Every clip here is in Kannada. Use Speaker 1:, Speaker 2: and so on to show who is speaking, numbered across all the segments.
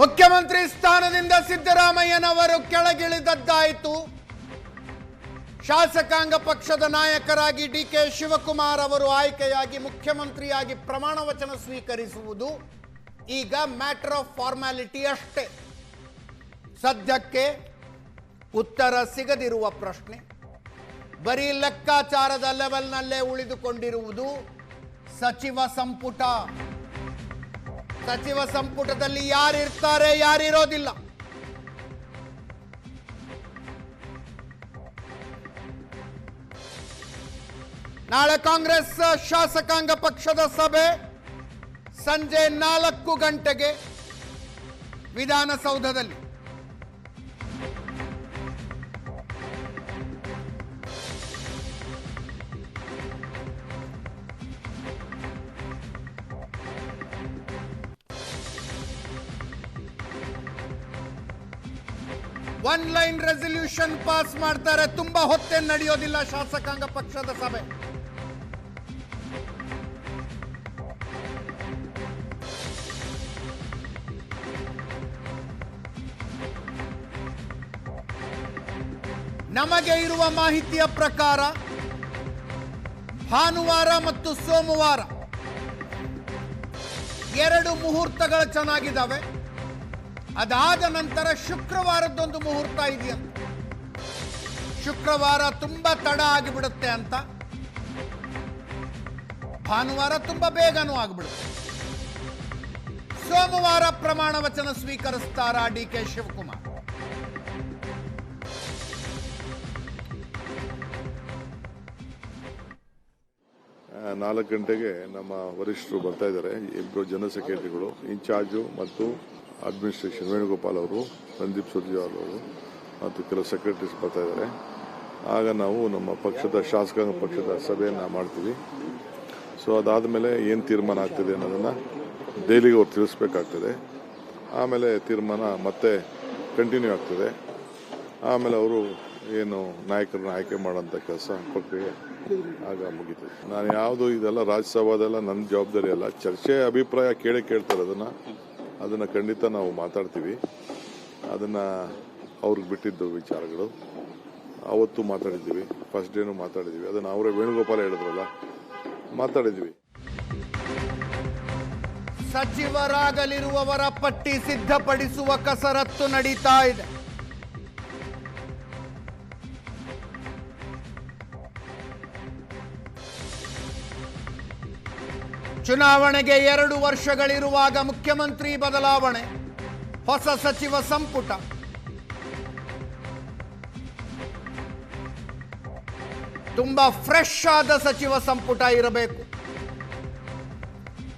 Speaker 1: ಮುಖ್ಯಮಂತ್ರಿ ಸ್ಥಾನದಿಂದ ಸಿದ್ದರಾಮಯ್ಯನವರು ಕೆಳಗಿಳಿದದ್ದಾಯಿತು. ಶಾಸಕಾಂಗ ಪಕ್ಷದ ನಾಯಕರಾಗಿ ಡಿಕೆ ಶಿವಕುಮಾರ್ ಅವರು ಆಯ್ಕೆಯಾಗಿ ಮುಖ್ಯಮಂತ್ರಿಯಾಗಿ ಪ್ರಮಾಣ ವಚನ ಸ್ವೀಕರಿಸುವುದು ಈಗ ಮ್ಯಾಟರ್ ಆಫ್ ಫಾರ್ಮ್ಯಾಲಿಟಿ ಅಷ್ಟೇ. ಸದ್ಯಕ್ಕೆ ಉತ್ತರ ಸಿಗದಿರುವ ಪ್ರಶ್ನೆ, ಬರೀ ಲೆಕ್ಕಾಚಾರದ ಲೆವೆಲ್ನಲ್ಲೇ ಉಳಿದುಕೊಂಡಿರುವುದು ಸಚಿವ ಸಂಪುಟ. ಸಚಿವ ಸಂಪುಟದಲ್ಲಿ ಯಾರಿರ್ತಾರೆ, ಯಾರಿರೋದಿಲ್ಲ. ನಾಳೆ ಕಾಂಗ್ರೆಸ್ ಶಾಸಕಾಂಗ ಪಕ್ಷದ ಸಭೆ ಸಂಜೆ 4 ಗಂಟೆಗೆ ವಿಧಾನಸೌಧದಲ್ಲಿ. ಒನ್ ಲೈನ್ ರೆಸಲ್ಯೂಷನ್ ಪಾಸ್ ಮಾಡ್ತಾರೆ. ತುಂಬಾ ಹೊತ್ತೇನು ನಡೆಯೋದಿಲ್ಲ ಶಾಸಕಾಂಗ ಪಕ್ಷದ ಸಭೆ. ನಮಗೆ ಇರುವ ಮಾಹಿತಿಯ ಪ್ರಕಾರ ಭಾನುವಾರ ಮತ್ತು ಸೋಮವಾರ 2 ಮುಹೂರ್ತಗಳು ಚೆನ್ನಾಗಿದ್ದಾವೆ. ಅದಾದ ನಂತರ ಶುಕ್ರವಾರದೊಂದು ಮುಹೂರ್ತ ಇದೆಯಂತೆ. ಶುಕ್ರವಾರ ತುಂಬಾ ತಡ ಆಗಿಬಿಡುತ್ತೆ ಅಂತ, ಭಾನುವಾರ ತುಂಬಾ ಬೇಗನೂ ಆಗಿಬಿಡುತ್ತೆ. ಸೋಮವಾರ ಪ್ರಮಾಣ ವಚನ ಸ್ವೀಕರಿಸ್ತಾರ ಡಿಕೆ ಶಿವಕುಮಾರ್.
Speaker 2: ನಾಲ್ಕು ಗಂಟೆಗೆ ನಮ್ಮ ವರಿಷ್ಠರು ಬರ್ತಾ ಇದ್ದಾರೆ. 2 ಜನರಲ್ ಸೆಕ್ರೆಟರಿಗಳು, ಇನ್ಚಾರ್ಜು ಮತ್ತು ಅಡ್ಮಿನಿಸ್ಟ್ರೇಷನ್ ವೇಣುಗೋಪಾಲ್ ಅವರು, ರಂದೀಪ್ ಸುರ್ಜೇವಾಲಾ ಅವರು ಮತ್ತು ಕೆಲವು ಸೆಕ್ರೆಟರೀಸ್ ಬರ್ತಾ ಇದ್ದಾರೆ. ಆಗ ನಾವು ನಮ್ಮ ಪಕ್ಷದ ಶಾಸಕಾಂಗ ಪಕ್ಷದ ಸಭೆಯನ್ನು ಮಾಡ್ತೀವಿ. ಸೊ ಅದಾದಮೇಲೆ ಏನು ತೀರ್ಮಾನ ಆಗ್ತದೆ ಅನ್ನೋದನ್ನು ಡೈಲಿಗೆ ಅವ್ರು ತಿಳಿಸ್ಬೇಕಾಗ್ತದೆ. ಆಮೇಲೆ ತೀರ್ಮಾನ ಮತ್ತೆ ಕಂಟಿನ್ಯೂ ಆಗ್ತದೆ. ಆಮೇಲೆ ಅವರು ಏನು ನಾಯಕರನ್ನ ಆಯ್ಕೆ ಮಾಡೋಂಥ ಕೆಲಸ ಪ್ರಕ್ರಿಯೆ ಆಗ ಮುಗಿತದೆ. ನಾನು ಯಾವುದು ಇದೆಲ್ಲ ರಾಜ್ಯಸಭಾದೆಲ್ಲ ನನ್ನ ಜವಾಬ್ದಾರಿ ಅಲ್ಲ. ಚರ್ಚೆ ಅಭಿಪ್ರಾಯ ಕೇಳ್ತಾರೆ. ಅದನ್ನು ಖಂಡಿತ ನಾವು ಮಾತಾಡ್ತೀವಿ. ಅದನ್ನು ಅವ್ರಿಗೆ ಬಿಟ್ಟಿದ್ದು ವಿಚಾರಗಳು. ಅವತ್ತು ಮಾತಾಡಿದ್ದೀವಿ, ಫಸ್ಟ್ ಡೇನು ಮಾತಾಡಿದ್ದೀವಿ. ಅದನ್ನು ಅವರೇ ವೇಣುಗೋಪಾಲ ಹೇಳಿದ್ರಲ್ಲ, ಮಾತಾಡಿದ್ವಿ.
Speaker 1: ಸಚಿವರಾಗಲಿರುವವರ ಪಟ್ಟಿ ಸಿದ್ಧಪಡಿಸುವ ಕಸರತ್ತು ನಡೀತಾ ಇದೆ. ಚುನಾವಣೆಗೆ 2 ವರ್ಷಗಳಿರುವಾಗ ಮುಖ್ಯಮಂತ್ರಿ ಬದಲಾವಣೆ, ಹೊಸ ಸಚಿವ ಸಂಪುಟ. ತುಂಬಾ ಫ್ರೆಶ್ ಆದ ಸಚಿವ ಸಂಪುಟ ಇರಬೇಕು.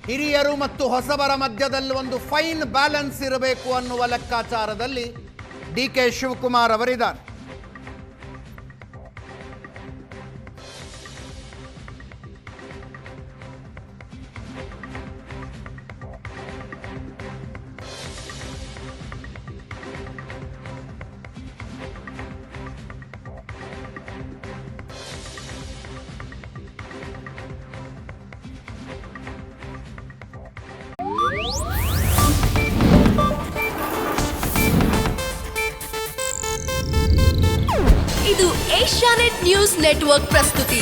Speaker 1: ಹಿರಿಯರು ಮತ್ತು ಹೊಸಬರ ಮಧ್ಯದಲ್ಲಿ ಒಂದು ಫೈನ್ ಬ್ಯಾಲೆನ್ಸ್ ಇರಬೇಕು ಅನ್ನುವ ಲೆಕ್ಕಾಚಾರದಲ್ಲಿ ಡಿಕೆ ಶಿವಕುಮಾರ್ ಅವರಿದ್ದಾರೆ.
Speaker 3: ಇದು ಏಷ್ಯಾನೆಟ್ ನ್ಯೂಸ್ ನೆಟ್ವರ್ಕ್ ಪ್ರಸ್ತುತಿ.